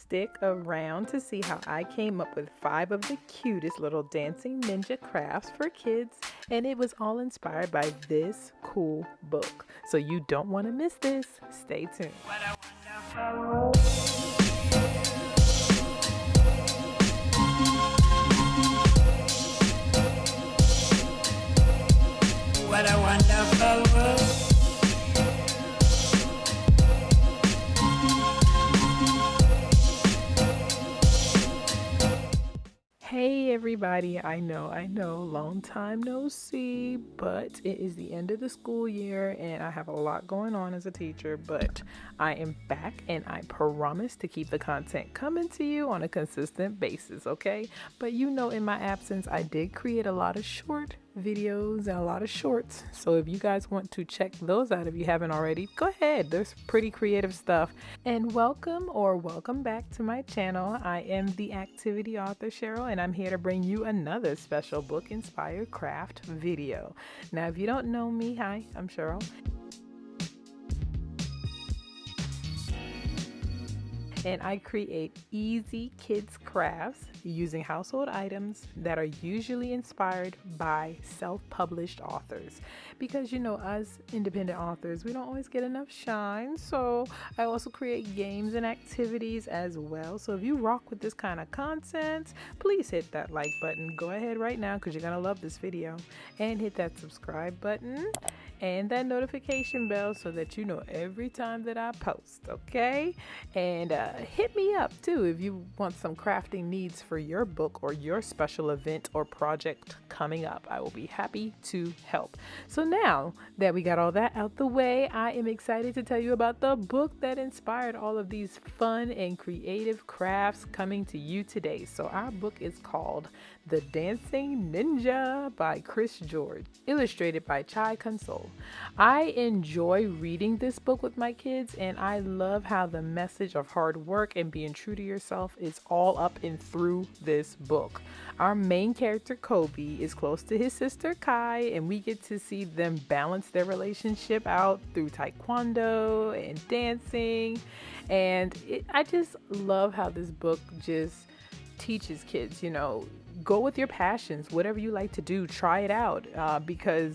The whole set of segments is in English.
stick around to see how I came up with 5 of the cutest little dancing ninja crafts for kids, and it was all inspired by this cool book. So you don't want to miss this. Stay tuned. What a wonderful world. Hey everybody, I know, long time no see, but it is the end of the school year and I have a lot going on as a teacher, but I am back and I promise to keep the content coming to you on a consistent basis, okay? But you know, in my absence, I did create a lot of short videos and a lot of shorts, so if you guys want to check those out if you haven't already, go ahead. There's pretty creative stuff. And welcome back to my channel. I am the activity author Cheryl, and I'm here to bring you another special book inspired craft video. Now if you don't know me, hi, I'm Cheryl, and I create easy kids crafts using household items that are usually inspired by self-published authors, because you know, us independent authors, we don't always get enough shine. So I also create games and activities as well. So if you rock with this kind of content, please hit that like button. Go ahead right now because you're gonna love this video, and hit that subscribe button and that notification bell so that you know every time that I post, okay? And hit me up too if you want some crafting needs for your book or your special event or project coming up. I will be happy to help. So now that we got all that out the way, I am excited to tell you about the book that inspired all of these fun and creative crafts coming to you today. So our book is called The Dancing Ninja by Chris George, illustrated by Chai Console. I enjoy reading this book with my kids, and I love how the message of hard work and being true to yourself is all up and through this book. Our main character, Kobe, is close to his sister Kai, and we get to see them balance their relationship out through taekwondo and dancing. And I just love how this book just teaches kids, you know, go with your passions, whatever you like to do, try it out, because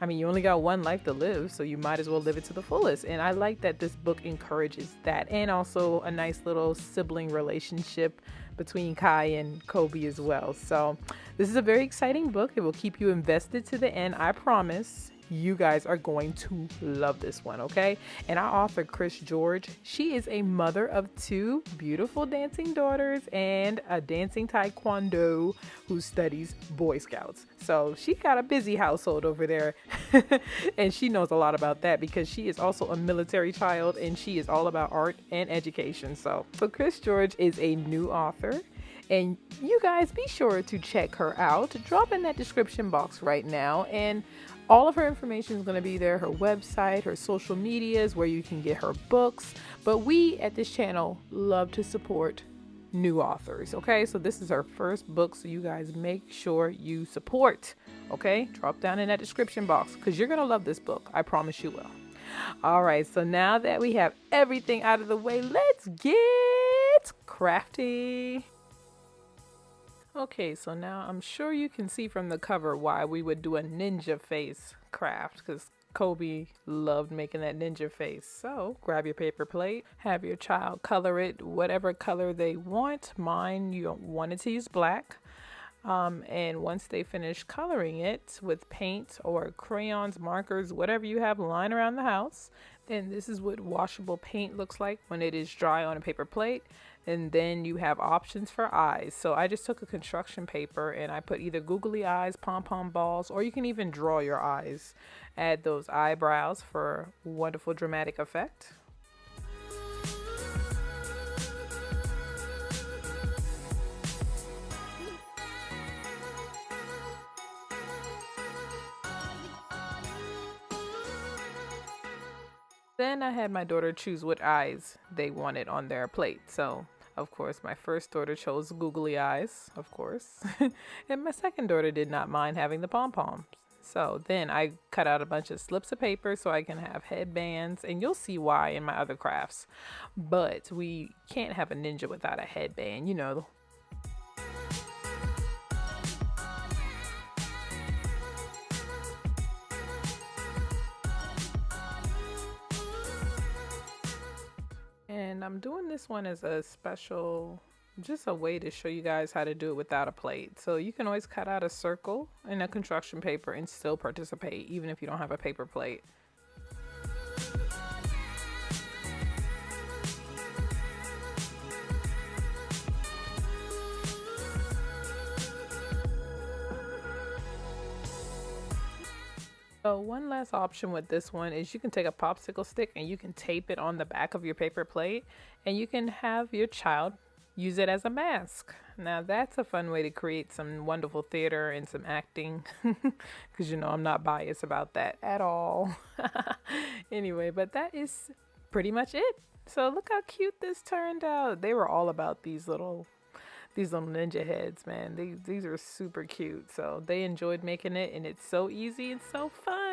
I mean, you only got one life to live, so you might as well live it to the fullest. And I like that this book encourages that, and also a nice little sibling relationship between Kai and Kobe as well. So this is a very exciting book. It will keep you invested to the end. I promise you guys are going to love this one, okay? And our author, Chris George, she is a mother of 2 beautiful dancing daughters and a dancing taekwondo who studies Boy Scouts. So she got a busy household over there. And she knows a lot about that because she is also a military child and she is all about art and education. So Chris George is a new author. And you guys be sure to check her out. Drop in that description box right now, and all of her information is going to be there, her website, her social medias, where you can get her books. But we at this channel love to support new authors, okay? So this is her first book, so you guys make sure you support, okay? Drop down in that description box because you're going to love this book. I promise you will. All right, so now that we have everything out of the way, let's get crafty. Okay, so now I'm sure you can see from the cover why we would do a ninja face craft, because Kobe loved making that ninja face. So grab your paper plate, have your child color it whatever color they want. Mine, you wanted to use black. And once they finish coloring it with paint or crayons, markers, whatever you have lying around the house, then this is what washable paint looks like when it is dry on a paper plate. And then you have options for eyes. So I just took a construction paper and I put either googly eyes, pom-pom balls, or you can even draw your eyes. Add those eyebrows for wonderful dramatic effect. Then I had my daughter choose what eyes they wanted on their plate. So of course, my first daughter chose googly eyes, of course. And my second daughter did not mind having the pom-poms. So then I cut out a bunch of slips of paper so I can have headbands, and you'll see why in my other crafts. But we can't have a ninja without a headband, you know. And I'm doing this one as a special, just a way to show you guys how to do it without a plate. So you can always cut out a circle in a construction paper and still participate, even if you don't have a paper plate. So one last option with this one is you can take a popsicle stick and you can tape it on the back of your paper plate, and you can have your child use it as a mask. Now that's a fun way to create some wonderful theater and some acting, because you know I'm not biased about that at all. Anyway, but that is pretty much it. So look how cute this turned out. They were all about these little ninja heads, man. These are super cute. So they enjoyed making it, and it's so easy and so fun.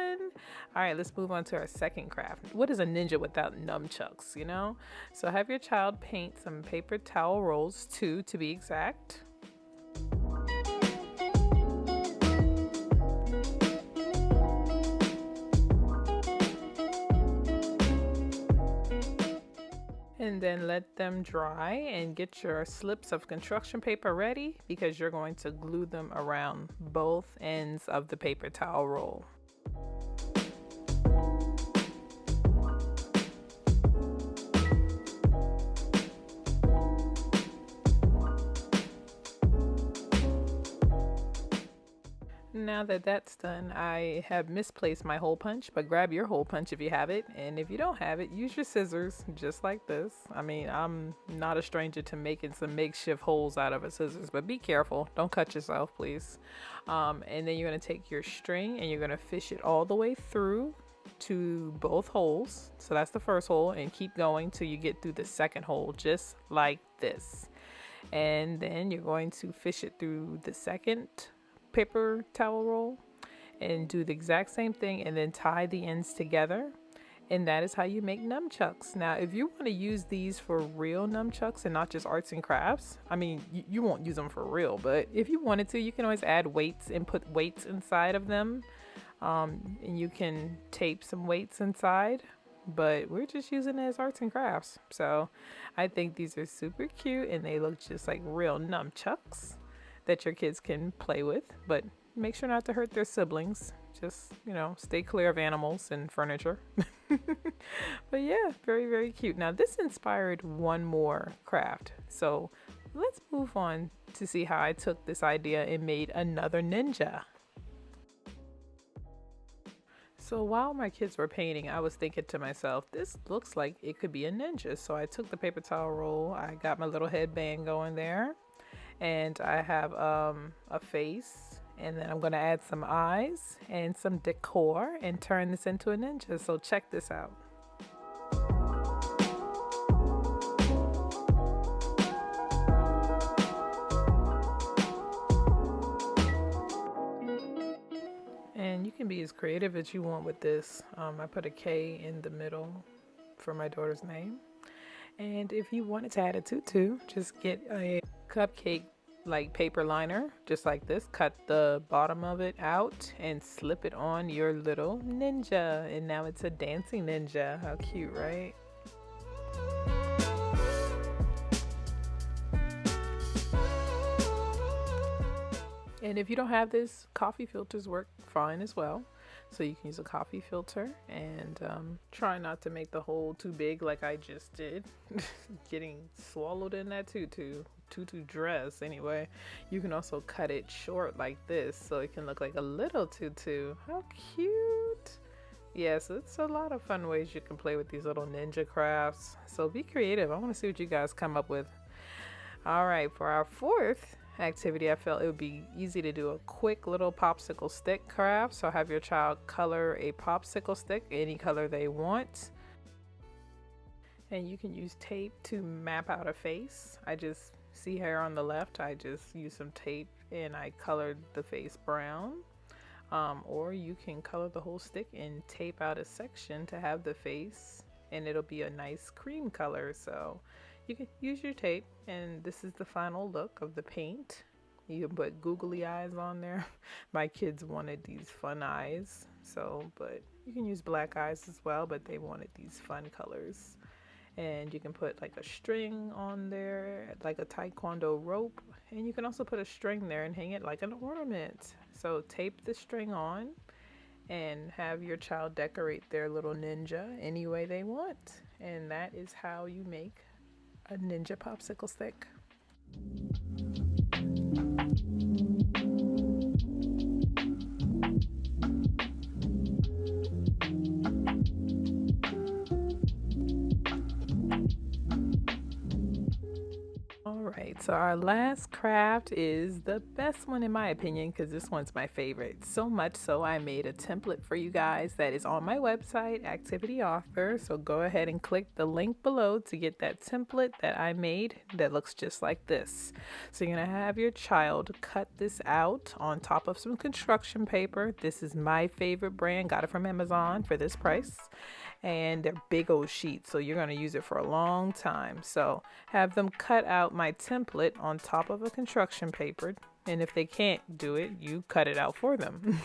All right, let's move on to our second craft. What is a ninja without nunchucks, you know? So have your child paint some paper towel rolls, 2 to be exact. And then let them dry, and get your slips of construction paper ready, because you're going to glue them around both ends of the paper towel roll. Now that that's done, I have misplaced my hole punch, but grab your hole punch if you have it, and if you don't have it, use your scissors just like this. I mean, I'm not a stranger to making some makeshift holes out of a scissors, but be careful, don't cut yourself, please. And then you're going to take your string and you're going to fish it all the way through to both holes. So that's the first hole, and keep going till you get through the second hole, just like this. And then you're going to fish it through the second paper towel roll and do the exact same thing, and then tie the ends together, and that is how you make nunchucks. Now if you want to use these for real nunchucks and not just arts and crafts, I mean you won't use them for real, but if you wanted to, you can always add weights and put weights inside of them, and you can tape some weights inside, but we're just using it as arts and crafts. So I think these are super cute, and they look just like real nunchucks that your kids can play with, but make sure not to hurt their siblings. Just, you know, stay clear of animals and furniture. But yeah, very, very cute. Now this inspired one more craft. So let's move on to see how I took this idea and made another ninja. So while my kids were painting, I was thinking to myself, this looks like it could be a ninja. So I took the paper towel roll, I got my little headband going there, and I have a face, and then I'm going to add some eyes and some decor and turn this into a ninja. So check this out. And you can be as creative as you want with this. I put a K in the middle for my daughter's name. And if you wanted to add a tutu, just get a cupcake like paper liner, just like this, cut the bottom of it out and slip it on your little ninja, and now it's a dancing ninja. How cute, right? And if you don't have this, coffee filters work fine as well. So you can use a coffee filter, and try not to make the hole too big like I just did. Getting swallowed in that tutu dress. Anyway, you can also cut it short like this so it can look like a little tutu. How cute. Yes, it's a lot of fun ways you can play with these little ninja crafts. So be creative. I want to see what you guys come up with. All right, for our fourth activity, I felt it would be easy to do a quick little popsicle stick craft. So have your child color a popsicle stick any color they want, and you can use tape to map out a face. I just see here on the left, I just used some tape and I colored the face brown. Or you can color the whole stick and tape out a section to have the face, and it'll be a nice cream color. So you can use your tape, and this is the final look of the paint. You can put googly eyes on there. My kids wanted these fun eyes, but you can use black eyes as well, but they wanted these fun colors. And you can put like a string on there, like a taekwondo rope, and you can also put a string there and hang it like an ornament. So tape the string on and have your child decorate their little ninja any way they want. And that is how you make a ninja popsicle stick. Alright, so our last craft is the best one in my opinion, because this one's my favorite. So much so I made a template for you guys that is on my website, Activity Author. So go ahead and click the link below to get that template that I made that looks just like this. So you're going to have your child cut this out on top of some construction paper. This is my favorite brand, got it from Amazon for this price. And they're big old sheets, so you're going to use it for a long time. So have them cut out my template on top of a construction paper, and if they can't do it, you cut it out for them.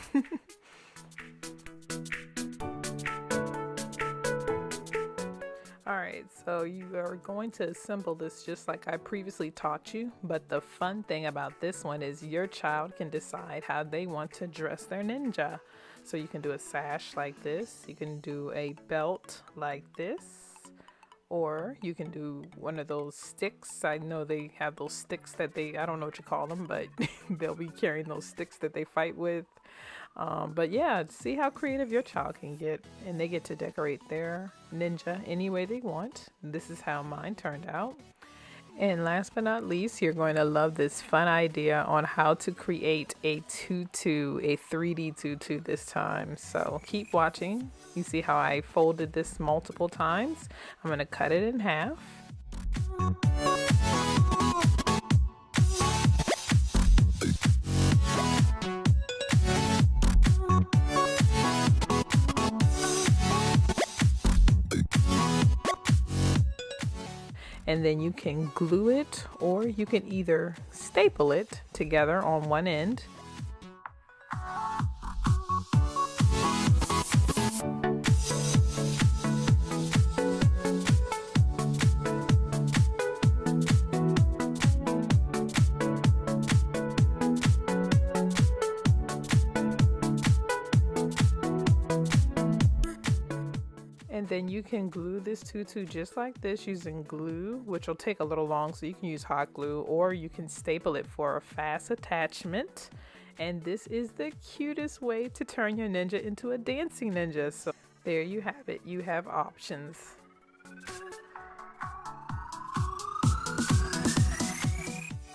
Alright, so you are going to assemble this just like I previously taught you, but the fun thing about this one is your child can decide how they want to dress their ninja. So you can do a sash like this, you can do a belt like this, or you can do one of those sticks. I know they have those sticks that I don't know what you call them, but they'll be carrying those sticks that they fight with. But yeah, see how creative your child can get, and they get to decorate their ninja any way they want. This is how mine turned out. And last but not least, you're going to love this fun idea on how to create a tutu, a 3D tutu this time. So keep watching. You see how I folded this multiple times? I'm going to cut it in half. And then you can glue it, or you can either staple it together on one end. And then you can glue this tutu just like this using glue, which will take a little long, so you can use hot glue, or you can staple it for a fast attachment. And this is the cutest way to turn your ninja into a dancing ninja. So there you have it. You have options.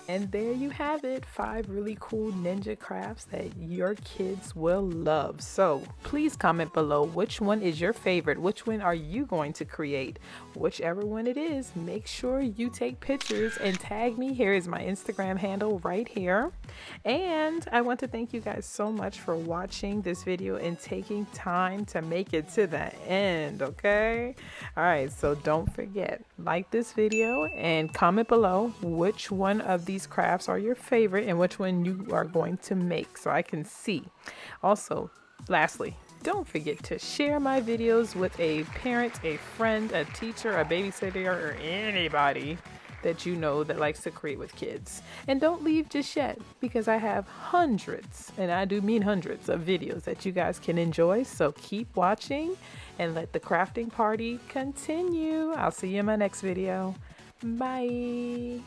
And there you have it, 5 really cool ninja crafts that your kids will love. So please comment below which one is your favorite. Which one are you going to create? Whichever one it is, make sure you take pictures and tag me. Here is my Instagram handle right here. And I want to thank you guys so much for watching this video and taking time to make it to the end, okay? All right, so don't forget, like this video and comment below which one of these crafts are your favorite and which one you are going to make so I can see. Also, lastly, don't forget to share my videos with a parent, a friend, a teacher, a babysitter, or anybody that you know that likes to create with kids. And don't leave just yet, because I have hundreds, and I do mean hundreds, of videos that you guys can enjoy. So keep watching and let the crafting party continue. I'll see you in my next video. Bye.